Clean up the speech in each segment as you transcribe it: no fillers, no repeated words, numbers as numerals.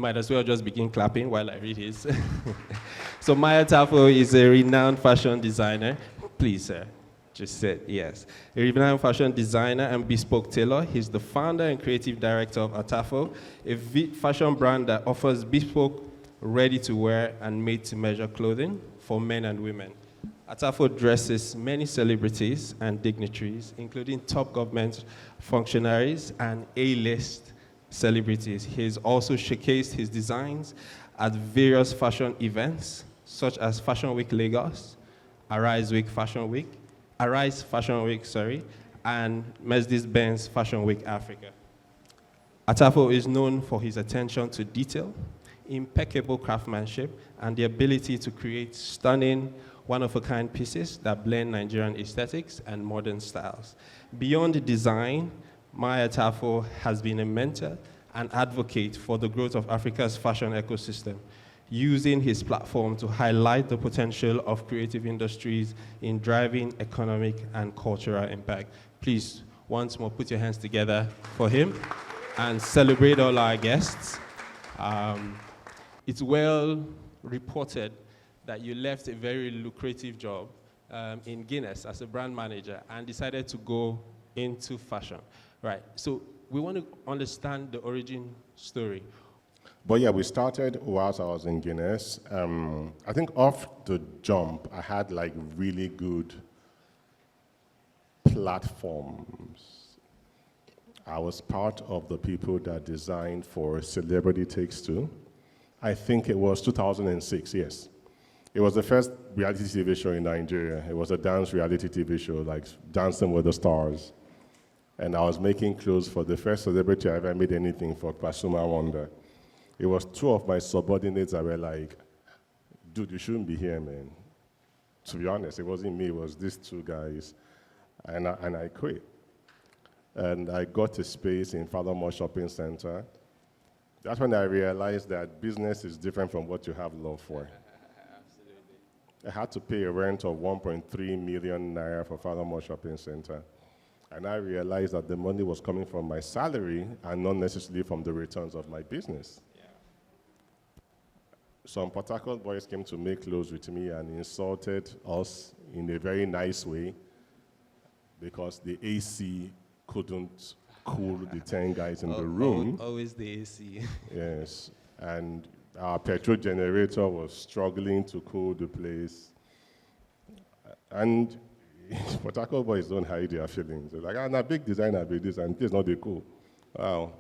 might as well just begin clapping while I read his. So Maya Tafo is a renowned fashion designer. Please, sir, just said yes. A renowned fashion designer and bespoke tailor. He's the founder and creative director of Atafo, a fashion brand that offers bespoke, ready-to-wear and made-to-measure clothing for men and women. Atafo dresses many celebrities and dignitaries, including top government functionaries and A-list celebrities. He has also showcased his designs at various fashion events, such as Fashion Week Lagos, Arise Fashion Week, and Mercedes-Benz Fashion Week Africa. Atafo is known for his attention to detail, impeccable craftsmanship, and the ability to create stunning, one-of-a-kind pieces that blend Nigerian aesthetics and modern styles. Beyond design, Maya Tafo has been a mentor and advocate for the growth of Africa's fashion ecosystem, using his platform to highlight the potential of creative industries in driving economic and cultural impact. Please, once more, put your hands together for him and celebrate all our guests. It's well reported that you left a very lucrative job in Guinness as a brand manager and decided to go into fashion, right? So we want to understand the origin story. But yeah, we started whilst I was in Guinness. I think off the jump, I had like really good platforms. I was part of the people that designed for Celebrity Takes Two. I think it was 2006, yes. It was the first reality TV show in Nigeria. It was a dance reality TV show, like Dancing with the Stars. And I was making clothes for the first celebrity I ever made anything for, Pasuma Wonder. It was two of my subordinates that were like, dude, you shouldn't be here, man. To be honest, it wasn't me, it was these two guys. And I quit. And I got a space in Fathermore Shopping Center. That's when I realized that business is different from what you have love for. I had to pay a rent of 1.3 million naira for Fathermore Shopping Center. And I realized that the money was coming from my salary and not necessarily from the returns of my business. Yeah. Some Port Harcourt boys came to make clothes with me and insulted us in a very nice way because the AC couldn't cool the 10 guys in the room. Always the AC. Yes. And our petrol generator was struggling to cool the place. And Port Harcourt boys don't hide their feelings. They're like, I'm a big designer, be this, and this is not the cool. Wow.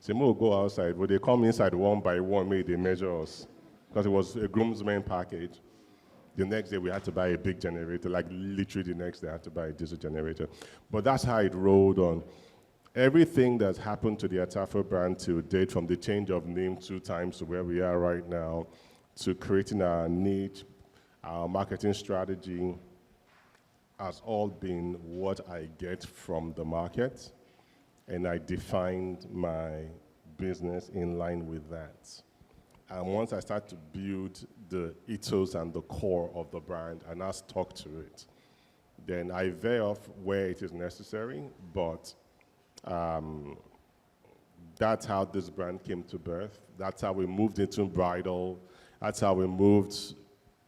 So we'll go outside, but they come inside one by one, maybe they measure us. Because it was a groomsmen package. The next day we had to buy a big generator, like literally the next day I had to buy a diesel generator. But that's how it rolled on. Everything that's happened to the Atafo brand to date, from the change of name 2 times to where we are right now, to creating our niche, our marketing strategy, has all been what I get from the market, and I defined my business in line with that. And once I start to build the ethos and the core of the brand and I stuck to it, then I veer off where it is necessary, but that's how this brand came to birth. That's how we moved into bridal. That's how we moved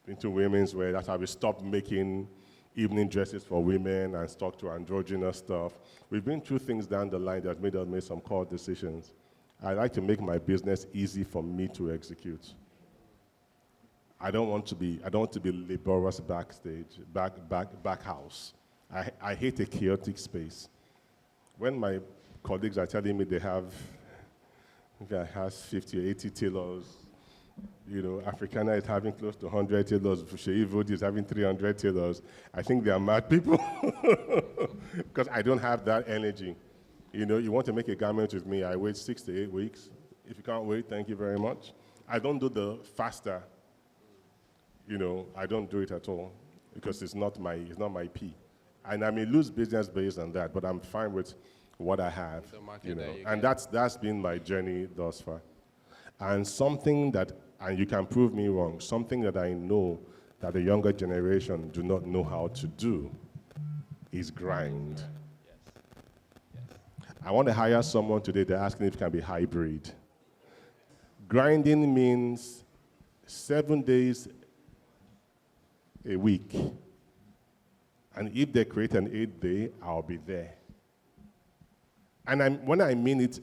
into women's wear. That's how we stopped making evening dresses for women and stuck to androgynous stuff. We've been through things down the line that made us make some core decisions. I like to make my business easy for me to execute. I don't want to be laborious backstage, back house. I hate a chaotic space. When my colleagues are telling me they have 50 or 80 tailors, you know, Africana is having close to 100 tailors, Sheyi Vodi is having 300 tailors, I think they are mad people because I don't have that energy. You know, you want to make a garment with me, I wait 6 to 8 weeks. If you can't wait, thank you very much. I don't do the faster, you know, I don't do it at all because it's not my P. And I may lose business based on that, but I'm fine with what I have, you know. And that's been my journey thus far. And something that, and you can prove me wrong, something that I know that the younger generation do not know how to do is grind. I want to hire someone today, they're asking if it can be hybrid. Grinding means 7 days a week. And if they create an 8th day, I'll be there. And when I mean it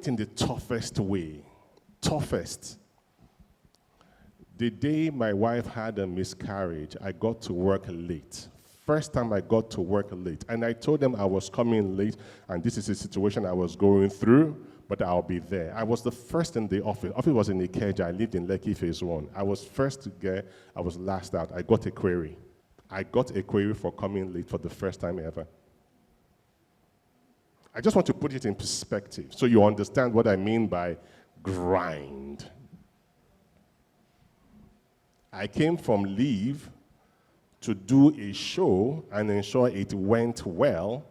in the toughest way. Toughest. The day my wife had a miscarriage, I got to work late. First time I got to work late. And I told them I was coming late, and this is a situation I was going through, but I'll be there. I was the first in the office. Office was in Ikeja. I lived in Lekki Phase 1. I was first to get, I was last out. I got a query. I got a query for coming late for the first time ever. I just want to put it in perspective so you understand what I mean by grind. I came from leave to do a show and ensure it went well,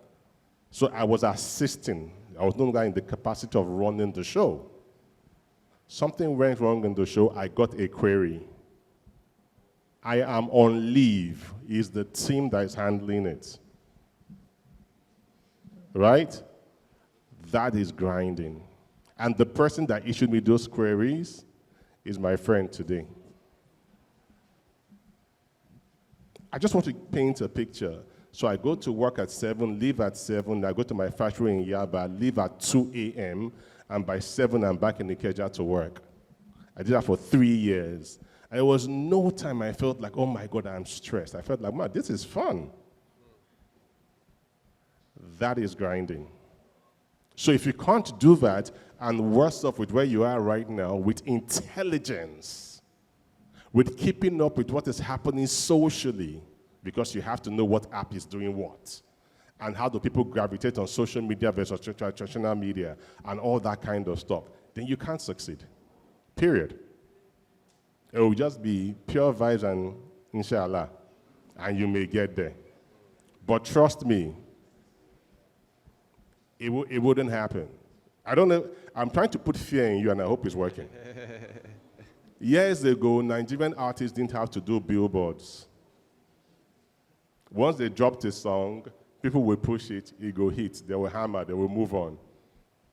so I was assisting. I was no longer in the capacity of running the show. Something went wrong in the show, I got a query. I am on leave. It's the team that is handling it. Right? That is grinding. And the person that issued me those queries is my friend today. I just want to paint a picture. So I go to work at 7, leave at 7, I go to my factory in Yaba, leave at 2 a.m., and by 7 I'm back in Ikeja to work. I did that for 3 years. And there was no time I felt like, oh my God, I'm stressed. I felt like, man, this is fun. That is grinding. So if you can't do that, and worse off with where you are right now, with intelligence, with keeping up with what is happening socially, because you have to know what app is doing what, and how do people gravitate on social media versus traditional media, and all that kind of stuff, then you can't succeed, period. It will just be pure vibes and inshallah, and you may get there. But trust me, it wouldn't happen. I don't know, I'm trying to put fear in you, and I hope it's working. Years ago, Nigerian artists didn't have to do billboards. Once they dropped a song, people will push it, it will hit, they will hammer, they will move on,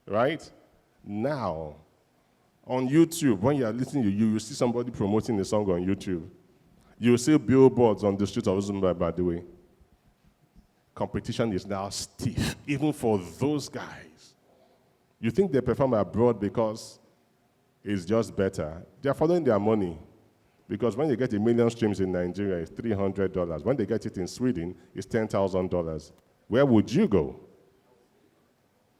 right? Now, on YouTube, when you are listening, you see somebody promoting a song on YouTube. You will see billboards on the streets of Uzumba, by the way. Competition is now stiff, even for those guys. You think they perform abroad because it's just better. They're following their money. Because when you get 1 million streams in Nigeria, it's $300. When they get it in Sweden, it's $10,000. Where would you go?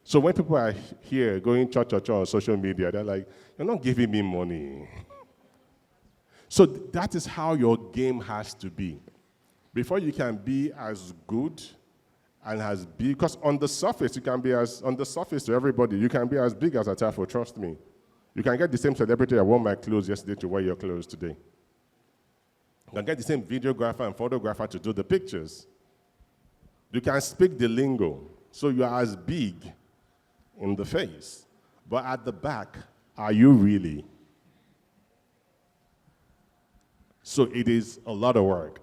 So when people are here going cha-cha-cha on social media, they're like, you're not giving me money. So that is how your game has to be. Before you can be as good and as big, because on the surface, you can be on the surface to everybody, you can be as big as Atafo, trust me. You can get the same celebrity that wore my clothes yesterday to wear your clothes today. You can get the same videographer and photographer to do the pictures. You can speak the lingo, so you are as big in the face. But at the back, are you really? So it is a lot of work.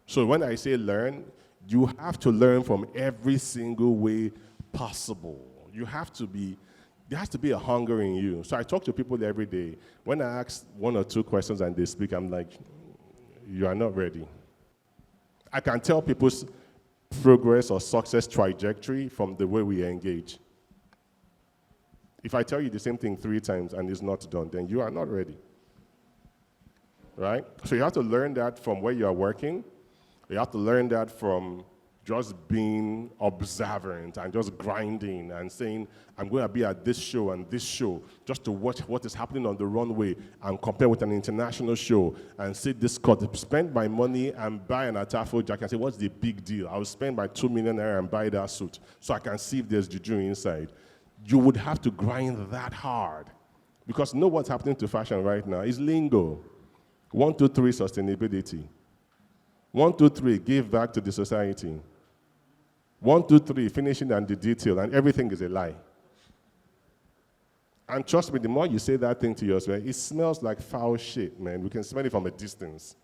So when I say learn, you have to learn from every single way possible. You have to be, there has to be a hunger in you. So I talk to people every day. When I ask 1 or 2 questions and they speak, I'm like, you are not ready. I can tell people's progress or success trajectory from the way we engage. If I tell you the same thing 3 times and it's not done, then you are not ready. Right? So you have to learn that from where you are working. You have to learn that from just being observant and just grinding and saying, I'm going to be at this show and this show, just to watch what is happening on the runway and compare with an international show and see this cut, spend my money and buy an Atafo jacket and say, what's the big deal? I will spend my 2 million naira and buy that suit so I can see if there's juju inside. You would have to grind that hard, because know what's happening to fashion right now is lingo. 1, 2, 3, sustainability. 1, 2, 3, give back to the society. 1, 2, 3, finishing and the detail, and everything is a lie. And trust me, the more you say that thing to yourself, it smells like foul shit, man. We can smell it from a distance.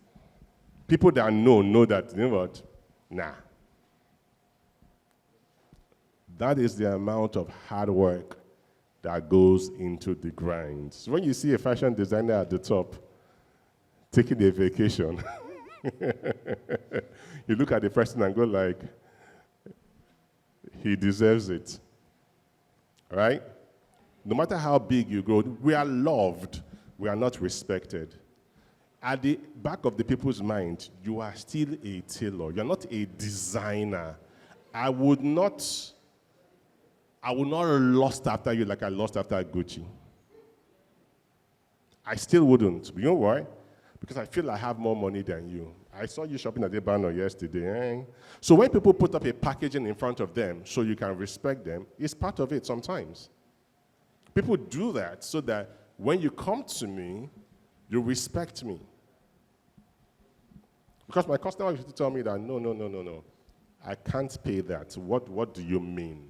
People that know that, you know what? Nah. That is the amount of hard work that goes into the grind. So when you see a fashion designer at the top taking a vacation, you look at the person and go like, he deserves it, right? No matter how big you grow, we are loved, we are not respected. At the back of the people's mind, you are still a tailor. You're not a designer. I would not lust after you like I lust after Gucci. I still wouldn't. You know why? Because I feel I have more money than you. I saw you shopping at the banner yesterday. So when people put up a packaging in front of them so you can respect them, it's part of it sometimes. People do that so that when you come to me, you respect me. Because my customer used to tell me that, no. I can't pay that. What do you mean?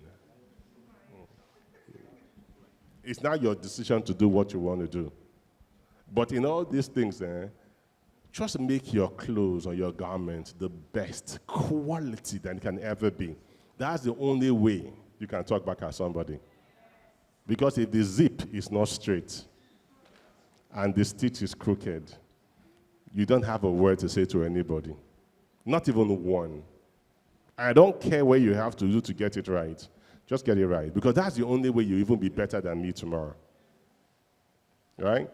It's not your decision to do what you want to do. But in all these things, just make your clothes or your garment the best quality that it can ever be. That's the only way you can talk back at somebody. Because if the zip is not straight and the stitch is crooked, you don't have a word to say to anybody. Not even one. I don't care what you have to do to get it right. Just get it right. Because that's the only way you even be better than me tomorrow. Right?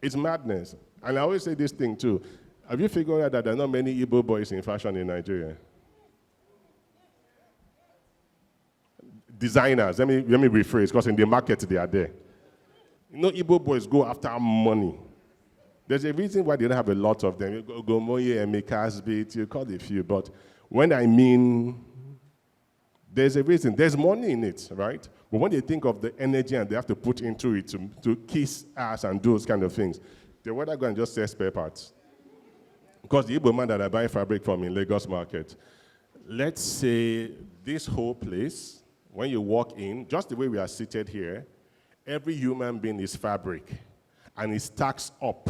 It's madness. And I always say this thing too. Have you figured out that there are not many Igbo boys in fashion in Nigeria? Designers, let me rephrase, because in the market they are there. You know, Igbo boys go after money. There's a reason why they don't have a lot of them. Gomoye, Emekasbit, you call a few, but when I mean, there's a reason. There's money in it, right? But when they think of the energy and they have to put into it to kiss ass and do those kind of things, they rather go and just sell spare parts. Because the Igbo man that I buy fabric from in Lagos market, let's say this whole place, when you walk in, just the way we are seated here, every human being is fabric, and it stacks up.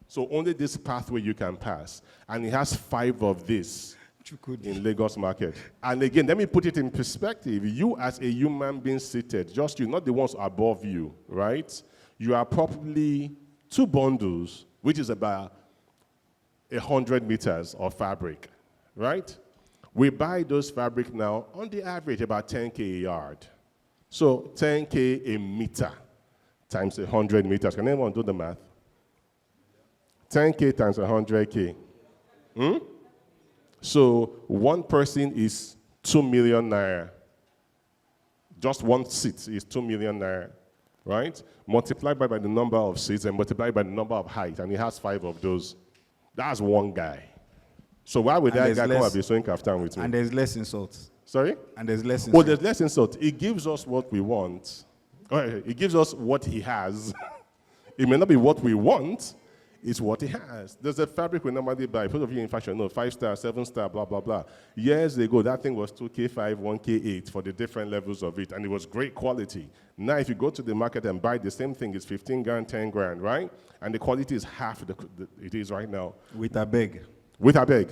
So only this pathway you can pass, and it has 5 of this in Lagos market. And again, let me put it in perspective. You as a human being seated, just you, not the ones above you, right? You are probably 2 bundles, which is about 100 meters of fabric, right? We buy those fabric now, on the average, about 10K a yard. So 10K a meter times 100 meters. Can anyone do the math? 10K times 100K. So one person is 2 million naira. Just one seat is 2 million naira, right? Multiply by the number of seats and multiply by the number of height, and he has 5 of those. That's one guy. So why would that guy come and be sewing kaftan with me? And there's less insults. Sorry? And there's less insults. Well, there's less insult. It gives us what we want. It gives us what he has. It may not be what we want, it's what he has. There's a fabric we normally buy. Most of you in fashion know 5-star, 7-star, blah, blah, blah. Years ago, that thing was 2K5, 1K8 for the different levels of it, and it was great quality. Now, if you go to the market and buy the same thing, it's 15 grand, 10 grand, right? And the quality is half it is right now. With a bag. With a bag.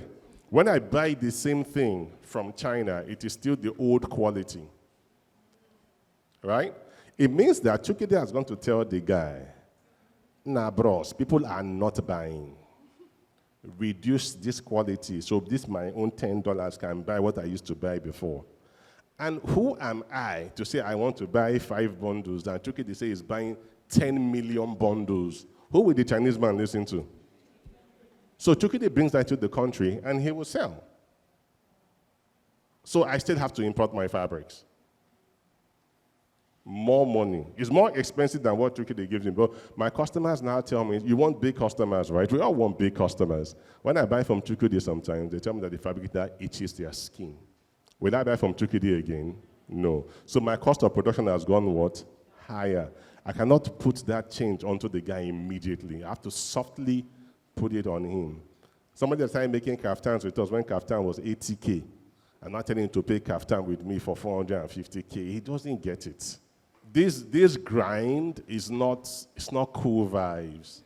When I buy the same thing from China, it is still the old quality, right? It means that Chukide has gone to tell the guy, nah, bros, people are not buying. Reduce this quality, so this my own $10 can buy what I used to buy before. And who am I to say I want to buy 5 bundles and Chukide say is buying 10 million bundles? Who will the Chinese man listen to? So Chukide brings that to the country and he will sell. So I still have to import my fabrics. More money. It's more expensive than what Chukide gives me. But my customers now tell me, you want big customers, right? We all want big customers. When I buy from Chukide sometimes, they tell me that the fabric that itches their skin. Will I buy from Chukide again? No. So my cost of production has gone what? Higher. I cannot put that change onto the guy immediately. I have to softly put it on him. Somebody started making kaftans with us when kaftan was 80K. I'm not telling him to pay kaftan with me for 450K. He doesn't get it. This grind is not cool vibes.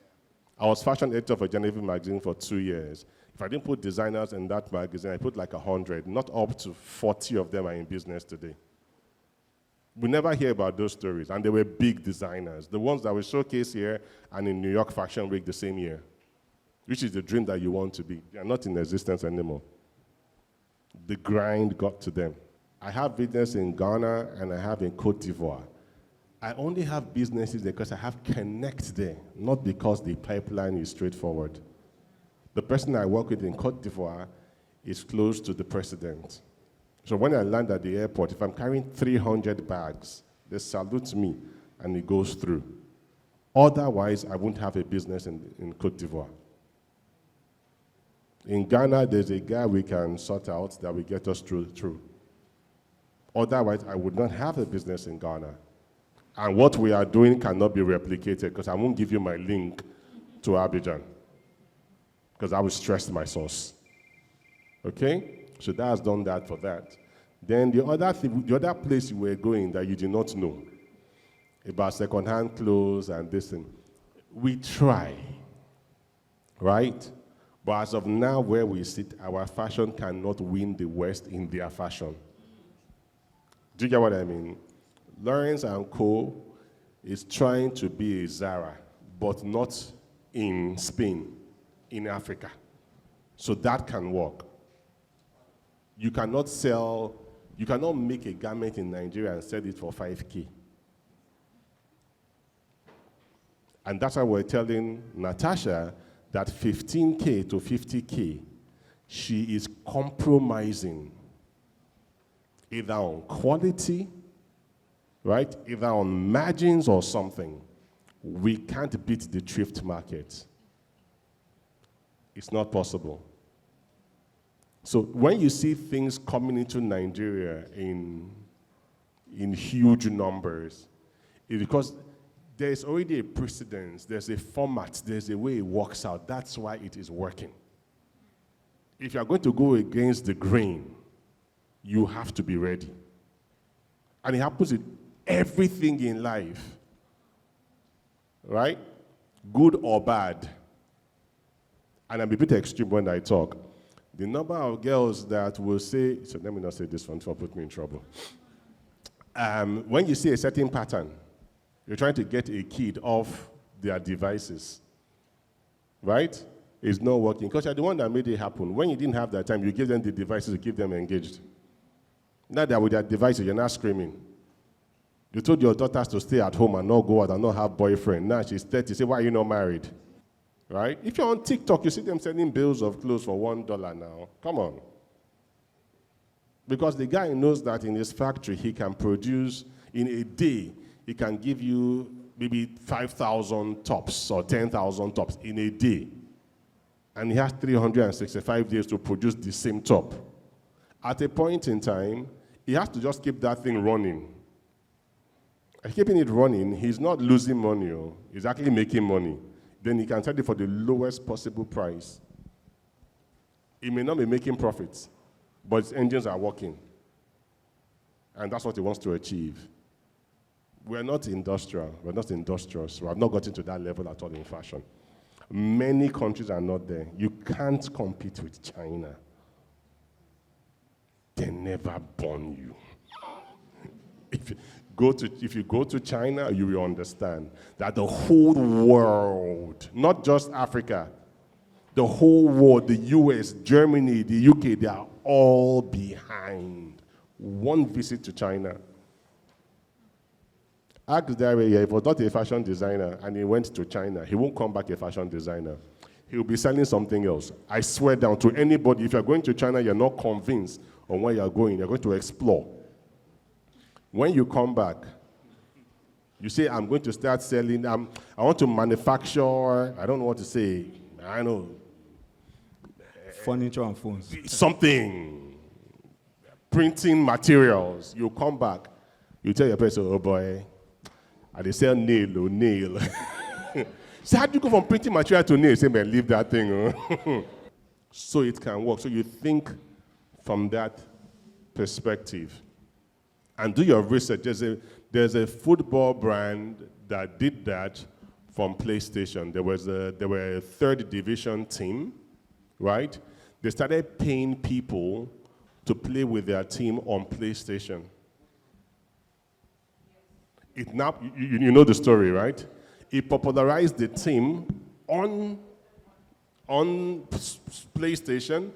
I was fashion editor for Genevieve magazine for 2 years. If I didn't put designers in that magazine, I put like 100. Not up to 40 of them are in business today. We never hear about those stories, and they were big designers. The ones that were showcased here and in New York Fashion Week the same year, which is the dream that you want to be. They are not in existence anymore. The grind got to them. I have business in Ghana and I have in Cote d'Ivoire. I only have businesses because I have connect there, not because the pipeline is straightforward. The person I work with in Cote d'Ivoire is close to the president. So when I land at the airport, if I'm carrying 300 bags, they salute me and it goes through. Otherwise, I won't have a business in Cote d'Ivoire. In Ghana, there's a guy we can sort out that will get us through. Otherwise, I would not have a business in Ghana. And what we are doing cannot be replicated because I won't give you my link to Abidjan because I will stress my source. Okay? So that has done that for that. Then the other place you were going that you did not know about second-hand clothes and this thing, we try, right? But as of now, where we sit, our fashion cannot win the West in their fashion. Do you get what I mean? Lawrence & Co. is trying to be a Zara, but not in Spain, in Africa. So that can work. You cannot make a garment in Nigeria and sell it for 5K. And that's why we're telling Natasha that 15K to 50K, she is compromising either on quality, right? Either on margins or something. We can't beat the thrift market. It's not possible. So when you see things coming into Nigeria in huge numbers, it's because there's already a precedence, there's a format, there's a way it works out. That's why it is working. If you're going to go against the grain, you have to be ready. And it happens with everything in life, right? Good or bad. And I'm a bit extreme when I talk. The number of girls that will say, so let me not say this one, to put me in trouble. When you see a certain pattern, you're trying to get a kid off their devices, right? It's not working, because you're the one that made it happen. When you didn't have that time, you give them the devices to keep them engaged. Now that with their devices, you're not screaming. You told your daughters to stay at home and not go out and not have boyfriend. Now she's 30, you say, why are you not married? Right? If you're on TikTok, you see them selling bills of clothes for $1 now. Come on. Because the guy knows that in his factory, he can produce, in a day, he can give you maybe 5,000 tops or 10,000 tops in a day. And he has 365 days to produce the same top. At a point in time, he has to just keep that thing running. And keeping it running, he's not losing money. He's actually making money. Then he can sell it for the lowest possible price. He may not be making profits, but his engines are working. And that's what he wants to achieve. We're not industrial. We're not industrious. We have not gotten to that level at all in fashion. Many countries are not there. You can't compete with China. They never born you. If you go to China, you will understand that the whole world, not just Africa, the whole world, the US, Germany, the UK, they are all behind. One visit to China. Ask Daria, if he was not a fashion designer and he went to China, he won't come back a fashion designer. He'll be selling something else. I swear down to anybody, if you're going to China, you're not convinced on where you're going to explore. When you come back, you say, I'm going to start selling, I want to manufacture, I don't know what to say, I know. Furniture and phones. Something. Printing materials. You come back, you tell your person, oh boy, and they sell nail. So how do you go from printing material to nail? Say, man, leave that thing. So it can work. So you think from that perspective. And do your research. There's a football brand that did that from PlayStation. There were a third division team, right? They started paying people to play with their team on PlayStation. it now, you know the story, right? It popularized the team on PlayStation,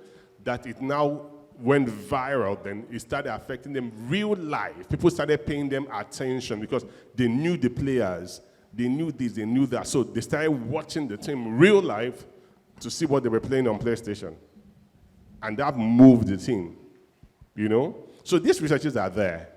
that it now went viral. Then it started affecting them real life. People started paying them attention because they knew the players, they knew this, they knew that. So they started watching the team real life to see what they were playing on PlayStation. And that moved the team, you know? So these researchers are there.